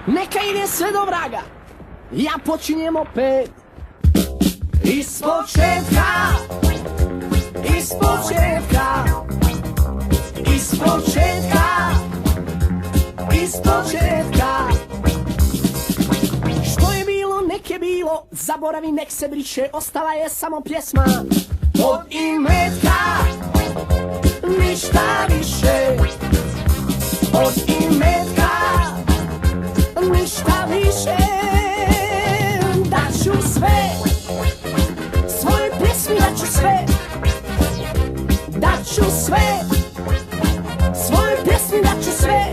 Neka ide sve do vraga, ja počinjem opet. Ispočetka, ispočetka, ispočetka, ispočetka. Što je bilo, nek je bilo, zaboravi, nek se briše, ostala je samo pjesma. Od imetka, ništa više. Od imetka, ništa više. Daću sve, svoje pjesmi daću sve. Daću sve, svoje pjesmi daću sve.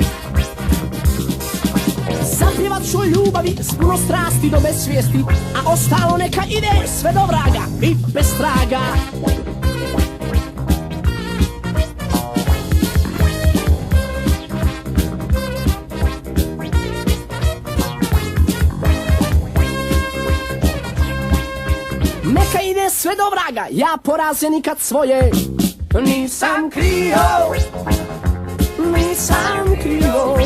Zapjevat ću o ljubavi s puno strasti do besvijesti, a ostalo neka ide sve do vraga i bez traga. Neka ide sve do vraga, ja poraze nikad svoje nisam krio, nisam krio,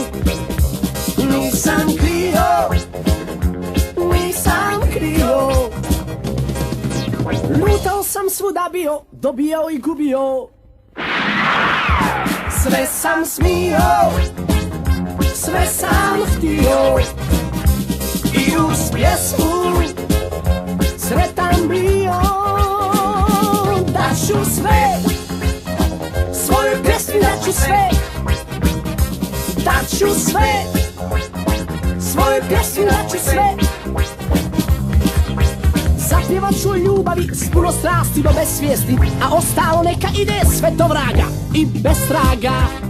nisam krio, nisam krio. Lutao sam svuda bio, dobijao i gubio. Sve sam smio, sve sam htio, i uz pjesmu sretan bio. Daću sve, svoje pjesmi daću sve. Daću sve, svoje pjesmi daću sve. Zapjevat ću o ljubavi s puno strasti do besvijesti, a ostalo neka ide sve do vraga i bez traga.